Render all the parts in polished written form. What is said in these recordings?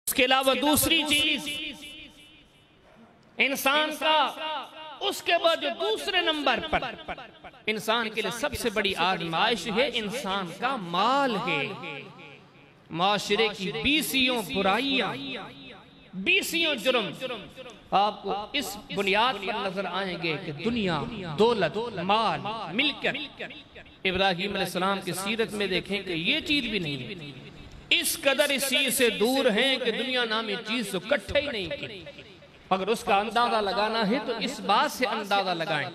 اس کے علاوہ دوسری چیز انسان کا اس کے بعد جو دوسرے نمبر پر انسان کے لئے سب سے بڑی آزمائش ہے انسان کا مال ہے۔ معاشرے کی بیسیوں برائیاں، بیسیوں جرم آپ کو اس بنیاد پر نظر آئیں گے کہ دنیا، دولت، مال، ملکت۔ ابراہیم علیہ السلام کی سیرت میں دیکھیں کہ یہ چیز بھی نہیں ہے، اس قدر اس چیز سے دور ہیں کہ دنیا نامی چیز سے کٹھے ہی نہیں کی۔ اگر اس کا اندازہ لگانا ہے تو اس بات سے اندازہ لگائیں۔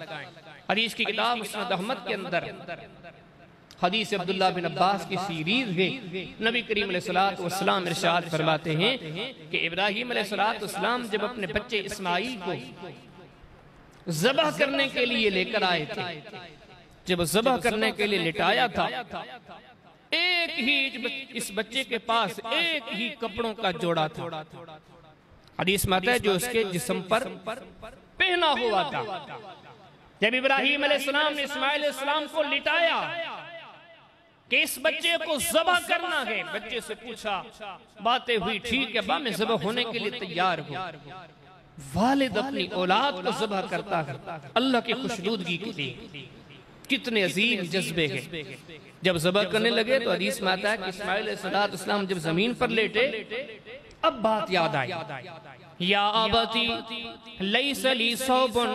حدیث کی کتاب مسند احمد کے اندر حدیث عبداللہ بن عباس کی سیریز ہے، نبی کریم علیہ السلام ارشاد فرماتے ہیں کہ ابراہیم علیہ السلام جب اپنے بچے اسماعیل کو ذبح کرنے کے لیے لے کر آئے تھے، جب ذبح کرنے کے لیے لٹایا تھا، ایک ہی اس بچے کے پاس ایک ہی کپڑوں کا جوڑا تھا۔ حدیث میں آتا ہے جو اس کے جسم پر پہنا ہوا تھا۔ جب ابراہیم علیہ السلام نے اسماعیل علیہ السلام کو لٹایا کہ اس بچے کو ذبح کرنا ہے، بچے سے پوچھا، باتیں ہوئی، ٹھیک ہے میں ذبح ہونے کے لیے تیار ہوں۔ والد اپنی اولاد کو ذبح کرتا ہے اللہ کی خوشنودگی کے لیے، کتنے عظیم جذبے ہیں۔ جب ذبح کرنے لگے تو حدیث میں آتا ہے کہ اسماعیل علیہ السلام جب زمین پر لیٹے، اب بات یاد آئی، یا آبتی لیس لی صوبن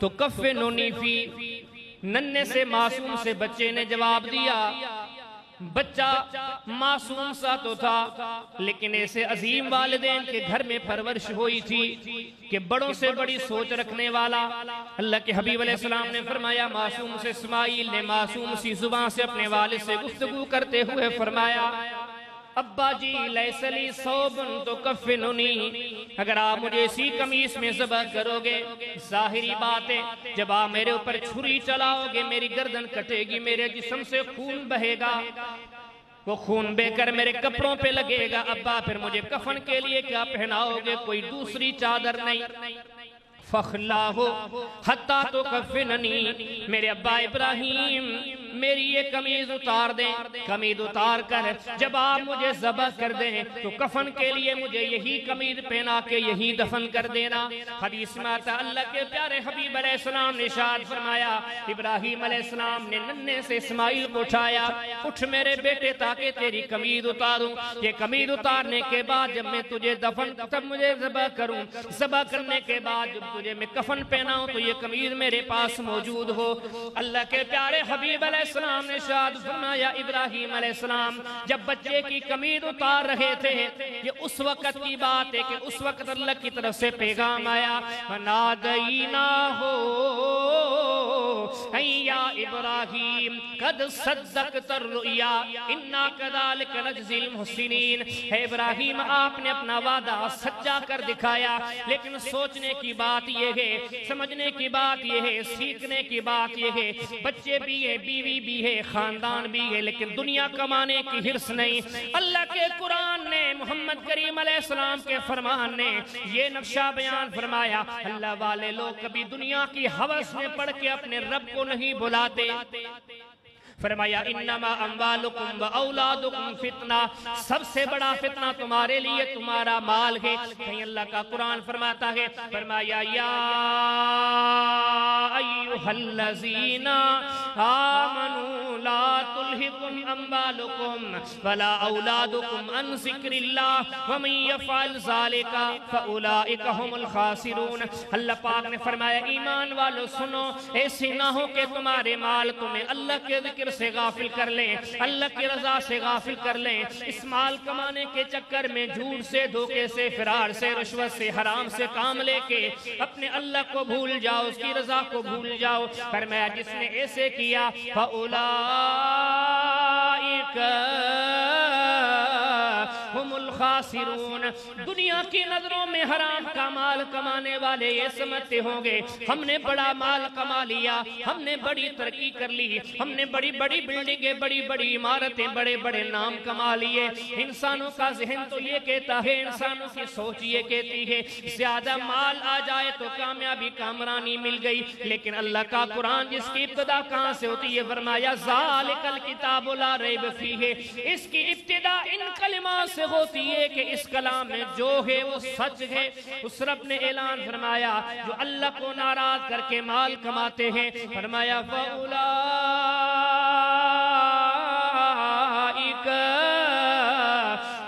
تکفننی فی، ننھے سے معصوم سے بچے نے جواب دیا، بچہ معصوم سا تو تھا لیکن ایسے عظیم والدین کے گھر میں پرورش ہوئی تھی کہ بڑوں سے بڑی سوچ رکھنے والا۔ اللہ کے حبیب علیہ السلام نے فرمایا، معصوم سے اسماعیل نے معصوم سی زبان سے اپنے والد سے گفتگو کرتے ہوئے فرمایا، ابا جی لیس لی صوبن تکفننی، اگر آپ مجھے اسی قمیص میں ذبح کرو گے، ظاہری بات ہے جب آپ میرے اوپر چھری چلاؤ گے میری گردن کٹے گی، میرے جسم سے خون بہے گا، وہ خون بہ کر میرے کپڑوں پہ لگے گا، ابا پھر مجھے کفن کے لیے کیا پہناؤ گے؟ کوئی دوسری چادر نہیں۔ فخلاہو حتی تکفننی، میرے ابا ابراہیم میری یہ قمیض اتار دیں، قمیض اتار کر جب آپ مجھے ذبح کر دیں تو کفن کے لیے مجھے یہی قمیض پہنا کے یہی دفن کر دینا۔ حدیث میں آتا اللہ کے پیارے حبیب علیہ السلام نے ارشاد فرمایا، ابراہیم علیہ السلام نے ننھے سے اسماعیل کو اٹھایا، اٹھ میرے بیٹے تاکہ تیری قمیض اتاروں، یہ قمیض اتارنے کے بعد جب میں تجھے دفن تب مجھے ذبح کروں، ذبح کرنے کے بعد جب تجھے میں کفن پہناؤں تو یہ قمیض میرے پاس موجود ہو۔ اللہ کے پیارے حبیب علیہ السلام نے ارشاد فرمایا، ابراہیم علیہ السلام جب بچے کی قمیض اتار رہے تھے، یہ اس وقت کی بات ہے کہ اس وقت اللہ کی طرف سے پیغام آیا، فَنَادَيْنَاهُ اَيَّا ابراہیم قَدْ صَدَّقْتَ الرُّؤْيَا اِنَّا كَذَلِكَ نَجْزِي الْمُحْسِنِينَ، ہے ابراہیم آپ نے اپنا وعدہ سچا کر دکھایا، لیکن سوچنے کی بات یہ ہے، سمجھنے کی بات یہ ہے، سیکھنے کی بات یہ ہے، بچے بھی ہے، بیوی بھی ہے، خاندان بھی ہے، لیکن دنیا کمانے کی حرص نہیں۔ اللہ کے قرآن نے، محمد کریم علیہ السلام کے فرمان نے یہ نقشہ بیان فرمایا، اللہ والے لوگ کبھی دنیا کی ہوس میں پڑھ کے اپنے رب کو نہیں بلاتے۔ فرمایا انما اموالکم و اولادکم فتنہ، سب سے بڑا فتنہ تمہارے لیے تمہارا مال ہے۔ کہیں اللہ کا قرآن فرماتا ہے، فرمایا یا ایوہا الذین آمنوا لا تلہکم اموالکم ولا اولادکم عن ذکر اللہ ومن یفعل ذالک فاولئک هم الخاسرون۔ اللہ پاک نے فرمایا ایمان والو سنو، ایسی نہ ہو کہ تمہارے مال تمہیں اللہ کے ذکر سے غافل کر لیں، اللہ کی رضا سے غافل کر لیں، اس مال کمانے کے چکر میں جھوٹ سے، دھوکے سے، فرار سے، رشوت سے، حرام سے کام لے کے اپنے اللہ کو بھول جاؤ، اس کی رضا کو بھول جاؤ۔ فرمایا جس نے ایسے کیا فَأُولَئِكَ ہم الخاسرون، دنیا کی نظروں میں حرام کا مال کمانے والے یہ سمجھتے ہوں گے ہم نے بڑا مال کما لیا، ہم نے بڑی ترقی کر لی، ہم نے بڑی بڑی بلڈنگیں، بڑی بڑی عمارتیں، بڑے بڑے نام کما لیے۔ انسانوں کا ذہن تو یہ کہتا ہے، انسانوں کی سوچ یہ کہتی ہے زیادہ مال آ جائے تو کامیابی کامرانی مل گئی، لیکن اللہ کا قرآن جس کی ابتدا کہاں سے ہوتی ہے، فرمایا ذالک الکتاب لا ریب فیہ، اس کی ابتدا ان کلمات سے ہوتی ہے یہ کہ اس کلام میں جو ہے وہ سچ ہے۔ اس رب نے اعلان فرمایا جو اللہ کو ناراض کر کے مال کماتے ہیں، فرمایا فَأُولَئِكَ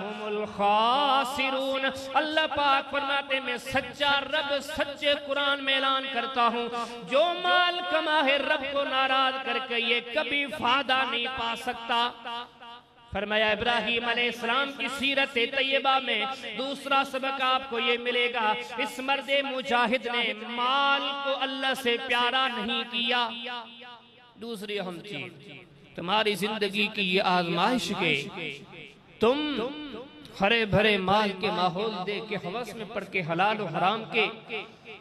هُمُ الْخَاسِرُونَ۔ اللہ پاک فرماتے ہیں میں سچا رب سچے قرآن میں اعلان کرتا ہوں جو مال کما ہے رب کو ناراض کر کے یہ کبھی فائدہ نہیں پا سکتا۔ فرمایا ابراہیم علیہ السلام کی سیرت طیبہ میں دوسرا سبق آپ کو یہ ملے گا، اس مرد مجاہد نے مال کو اللہ سے پیارا نہیں کیا۔ دوسری اہم چیز تمہاری زندگی کی یہ آزمائش کے تم ہرے بھرے مال کے ماحول دے کے ہوس میں پڑ کے حلال و حرام کے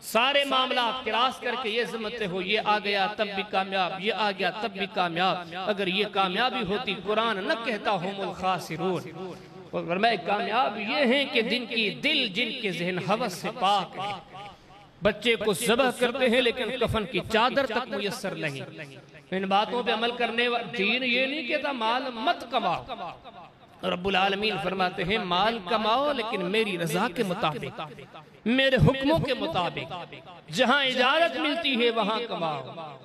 سارے معاملات قیاس کر کے یہ سمجھتے ہو یہ آ گیا تب بھی کامیاب، یہ آ گیا تب بھی کامیاب۔ اگر یہ کامیابی ہوتی قرآن نہ کہتا ہم الخاسرون۔ اور فرمایا کامیاب یہ ہیں کہ دل جن کے ذہن ہوس سے پاک ہے۔ بچے کو ذبح کرتے ہیں لیکن کفن کی چادر تک میسر نہیں۔ ان باتوں پہ عمل کرنے دین یہ نہیں کہتا مال مت کماؤ۔ رب العالمین فرماتے ہیں مال کماؤ لیکن میری رضا کے مطابق، میرے حکموں کے مطابق، جہاں اجازت ملتی ہے وہاں کماؤ،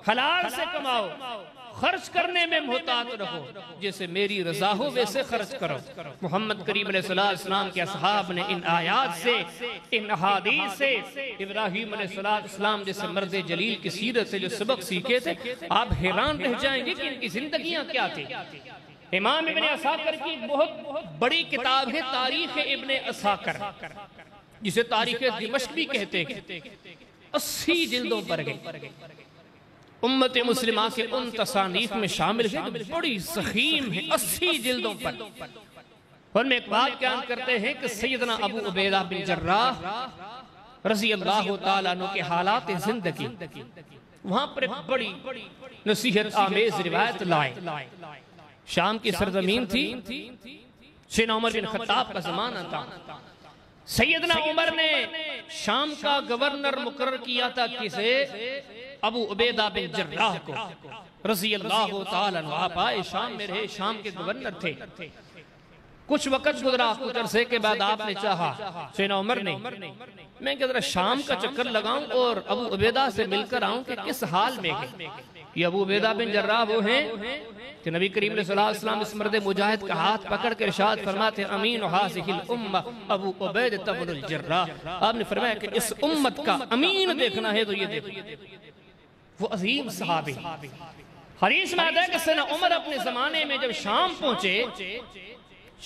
حلال سے کماؤ، خرچ کرنے میں محتاط رہو، جیسے میری رضا ہو ویسے خرچ کرو۔ محمد کریم علیہ السلام کے اصحاب نے ان آیات سے، ان احادیث سے ابراہیم علیہ السلام جیسے مرد جلیل کی سیرت سے جو سبق سیکھے تھے، آپ حیران رہ جائیں گے کہ ان کی زندگیاں کیا تھی۔ امام ابن عساکر کی بہت بڑی کتاب ہے تاریخ ابن عساکر، جسے تاریخ دمشق بھی کہتے ہیں، 80 جلدوں پر گئی۔ امت مسلمہ کے ان تصانیف میں شامل ہے بڑی ضخیم ہے، 80 جلدوں پر۔ اور میں ایک بات بیان کرتے ہیں کہ سیدنا ابو عبیدہ بن جراح رضی اللہ تعالیٰ عنہ کے حالات زندگی، وہاں پر ایک بڑی نصیحت آمیز روایت لائے۔ شام کی سرزمین تھی، سیدنا عمر بن خطاب کا زمانہ تھا۔ سیدنا عمر نے شام کا گورنر مقرر کیا تھا کسے؟ ابو عبیدہ بن جراح کو رضی اللہ تعالیٰ عنہ۔ آپ آئے شام میں رہے، شام کے گورنر تھے۔ کچھ وقت گزرا، کچھ عرصے کے بعد آپ نے چاہا سیدنا عمر نے میں کہ ذرا شام کا چکر لگاؤں اور ابو عبیدہ سے مل کر آؤں کہ کس حال میں ہے۔ یہ ابو عبیدہ بن جراح وہ ہیں کہ نبی کریم علیہ السلام اس مرد مجاہد کا ہاتھ پکڑ کر ارشاد فرماتے ہیں امین حاضح الامہ ابو عبیدہ بن الجراح۔ آپ نے فرمایا کہ اس امت کا امین دیکھنا ہے تو یہ دیکھو، وہ عظیم صحابی۔ حدیث میں آتا ہے کہ سیدنا عمر اپنے زمانے میں جب شام پہنچے،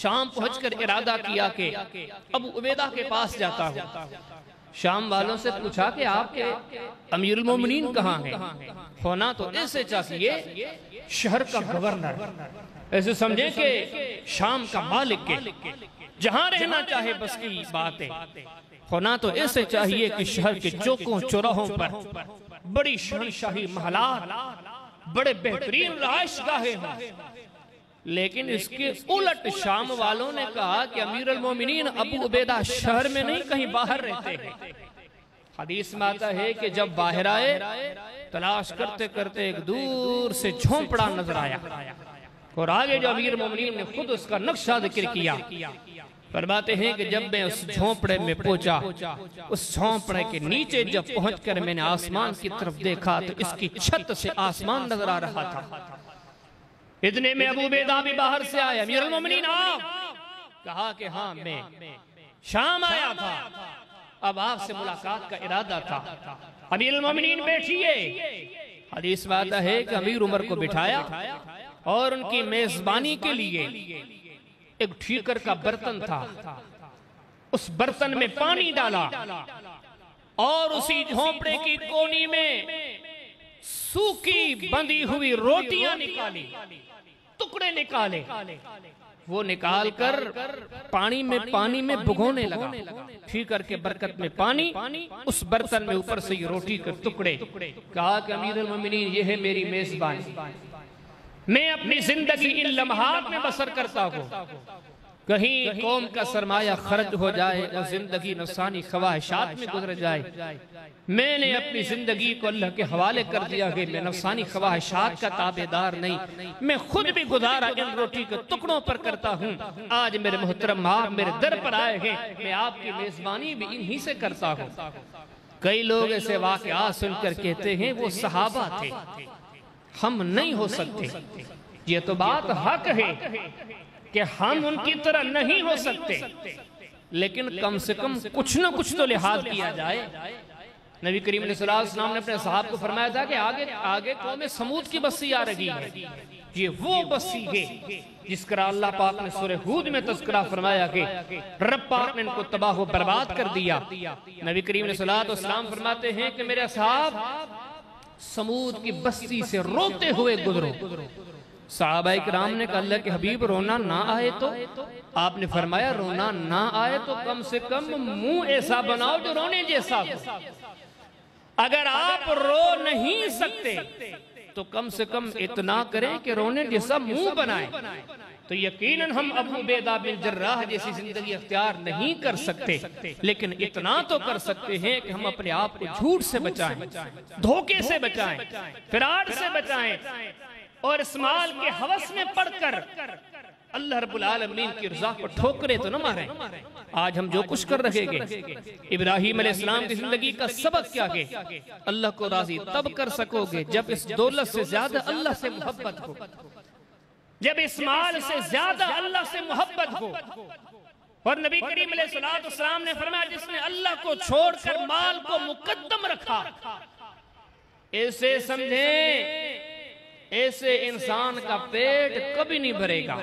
شام پہنچ کر ارادہ کیا کہ ابو عبیدہ کے پاس جاتا ہوں۔ شام والوں سے پوچھا کہ آپ کے امیر المومنین کہاں ہیں؟ ہونا تو ایسے چاہیے شہر کا گورنر، ایسے سمجھیں کہ شام کا مالک کے جہاں رہنا چاہے بس کی بات ہے۔ ہونا تو ایسے چاہیے کہ شہر کے چوکوں چوراہوں پر بڑی شہنشاہی محلات، بڑے بہترین رہائش گاہیں ہوں۔ لیکن اس کے الٹ شام والوں نے کہا کہ امیر المومنین ابو عبیدہ شہر میں نہیں کہیں باہر رہتے ہیں۔ حدیث میں آتا ہے کہ جب باہر آئے تلاش کرتے کرتے ایک دور سے جھونپڑا نظر آیا، اور آگے جو امیر المومنین نے خود اس کا نقشہ ذکر کیا۔ فرماتے ہیں کہ جب میں اس جھونپڑے میں پہنچا، اس جھونپڑے کے نیچے جب پہنچ کر میں نے آسمان کی طرف دیکھا تو اس کی چھت سے آسمان نظر آ رہا تھا۔ اتنے میں ابو عبیدہ بھی باہر سے آیا، امیر المومنین آپ؟ کہا کہ ہاں میں شام آیا تھا، اب آپ سے ملاقات کا ارادہ تھا۔ امیر المومنین بیٹھئے۔ حدیث میں آتا ہے کہ امیر عمر کو بٹھایا اور ان کی میزبانی کے لیے ایک ٹھیکر کا برتن تھا، اس برتن میں پانی ڈالا اور اسی جھونپڑے کی کونی میں سوکھی بندھی ہوئی روٹیاں نکالی، ٹکڑے نکالے، وہ نکال کر پانی میں بھگونے لگا، ٹھیکر کے برکت میں پانی، اس برتن میں اوپر سے یہ روٹی کے ٹکڑے۔ کہا کہ امیر المومنین یہ ہے میری میزبانی، میں اپنی زندگی ان لمحات میں بسر کرتا ہوں۔ کہیں قوم کا سرمایہ خرچ ہو جائے اور زندگی نفسانی خواہشات میں گزر جائے، میں نے اپنی زندگی کو اللہ کے حوالے کر دیا کہ میں نفسانی خواہشات کا تابعدار نہیں، میں خود بھی گزارا ان روٹی کے ٹکڑوں پر کرتا ہوں۔ آج میرے محترم آپ میرے در پر آئے ہیں، میں آپ کی میزبانی بھی انہی سے کرتا ہوں۔ کئی لوگ ایسے واقعات سن کر کہتے ہیں وہ صحابہ تھے، ہم نہیں ہو سکتے۔ یہ تو بات حق ہے کہ ہم ان کی طرح نہیں ہو سکتے، لیکن کم سے کم کچھ نہ کچھ تو لحاظ کیا جائے۔ نبی کریم علیہ السلام نے اپنے صحابہ کو فرمایا تھا کہ آگے قوم سمود کی بستی آ رہی ہے، یہ وہ بستی ہے جس کا اللہ پاک نے سورہ ہود میں تذکرہ فرمایا کہ رب پاک نے ان کو تباہ و برباد کر دیا۔ نبی کریم علیہ السلام فرماتے ہیں کہ میرے اصحاب سمود کی بستی سے روتے ہوئے گزرو۔ صحابہ کرام نے کہا اللہ کے حبیب رونا نہ آئے تو؟ آپ نے فرمایا رونا نہ آئے تو کم سے کم منہ ایسا بناؤ جو رونے جیسا ہو۔ اگر آپ رو نہیں سکتے تو کم سے کم اتنا کریں کہ رونے جیسا منہ بنائیں۔ تو یقیناً ہم ابو عبیدہ بن جراح جیسی زندگی اختیار نہیں کر سکتے، لیکن اتنا تو کر سکتے ہیں کہ ہم اپنے آپ کو جھوٹ سے بچائیں، دھوکے سے بچائیں، فراڈ سے بچائیں، اور اس مال کے ہوس میں پڑھ کر اللہ رب العالمین کی رضا کو ٹھوکرے تو نہ ماریں۔ آج ہم جو کچھ کر رہے گے، ابراہیم علیہ السلام کی زندگی کا سبق کیا ہے؟ اللہ کو راضی تب کر سکو گے جب اس دولت سے زیادہ اللہ سے محبت ہو، جب اس مال سے زیادہ اللہ سے محبت ہو۔ اور نبی کریم علیہ السلام نے فرمایا جس نے اللہ کو چھوڑ کر مال کو مقدم رکھا، ایسے سمجھیں ایسے انسان کا پیٹ کبھی نہیں بھرے گا۔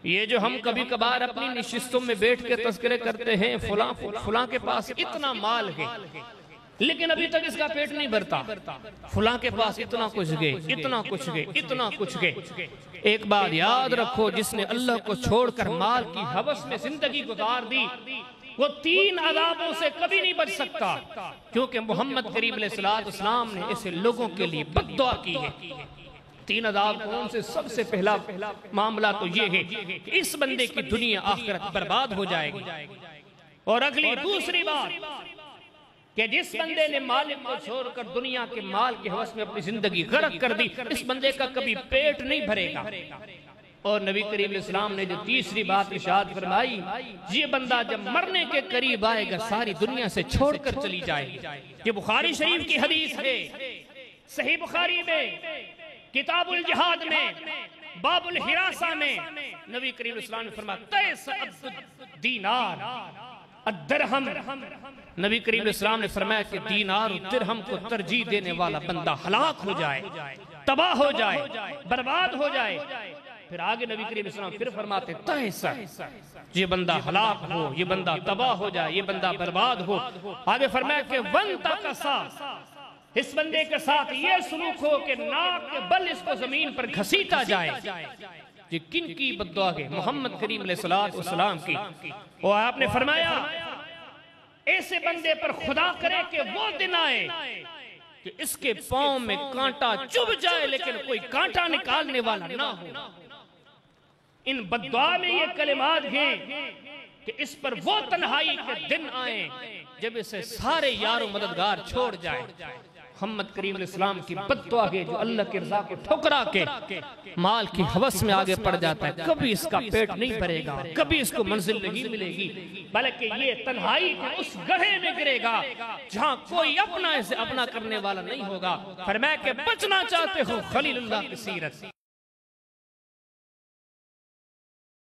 یہ جو ہم کبھی کبھار اپنی نشستوں میں بیٹھ کے تذکرے کرتے ہیں فلاں کے پاس اتنا مال ہے لیکن ابھی تک اس کا پیٹ نہیں بھرتا، فلاں کے پاس اتنا کچھ گئے، اتنا کچھ گئے، اتنا کچھ گئے۔ ایک بات یاد رکھو، جس نے اللہ کو چھوڑ کر مال کی ہوس میں زندگی گزار دی وہ 3 عذابوں سے کبھی نہیں بچ سکتا، کیونکہ محمد کریم علیہ السلام نے ایسے لوگوں کے لیے بد دعا کی ہے۔ 3 عذاب کون سے؟ سب سے پہلا معاملہ تو یہ ہے کہ اس بندے کی دنیا آخرت برباد ہو جائے گی، اور اگلی دوسری بات کہ جس بندے نے مالک کو چھوڑ کر دنیا کے مال کے ہوس میں اپنی زندگی غرق کر دی، اس بندے کا کبھی پیٹ نہیں بھرے گا۔ اور نبی کریم علیہ السلام نے جو تیسری بات ارشاد فرمائی، یہ بندہ جب مرنے کے قریب آئے گا ساری دنیا سے چھوڑ کر چلی جائے گی۔ یہ بخاری شریف کی حدیث ہے، صحیح بخاری میں کتاب الجہاد میں باب الحراسہ میں نبی کریم علیہ السلام نے فرمایا تیس دینار الدرہم، نبی کریم علیہ السلام نے فرمایا کہ دینار و درہم کو ترجیح دینے والا بندہ ہلاک ہو جائے، تباہ ہو جائے، برباد ہو جائے۔ پھر آگے نبی کریم علیہ السلام پھر فرماتے تیس، یہ بندہ ہلاک ہو، یہ بندہ تباہ ہو جائے، یہ بندہ برباد ہو۔ آگے فرمایا کہ ونتا کسا، اس بندے کے ساتھ یہ سلوک ہو کہ ناک کے بل اس کو زمین پر گھسیٹا جائے۔ یہ کن کی بد دعا ہے؟ محمد کریم علیہ السلام کی۔ اور آپ نے فرمایا ایسے بندے پر خدا کرے کہ وہ دن آئے کہ اس کے پاؤں میں کانٹا چبھ جائے لیکن کوئی کانٹا نکالنے والا نہ ہو۔ ان بد دعا میں یہ کلمات ہیں کہ اس پر وہ تنہائی کے دن آئیں جب اسے سارے یار و مددگار چھوڑ جائے۔ محمد کریم علیہ السلام کی بد دعا ہے جو اللہ کی رضا کو ٹھکرا کے مال کی ہوس میں آگے پڑ جاتا ہے، کبھی اس کا پیٹ نہیں بھرے گا، کبھی اس کو منزل نہیں ملے گی، بلکہ یہ تنہائی کے اس گڑھے میں گرے گا جہاں کوئی اپنا اسے اپنا کرنے والا نہیں ہوگا۔ فرمایا کہ بچنا چاہتے ہو خلیل اللہ کی سیرت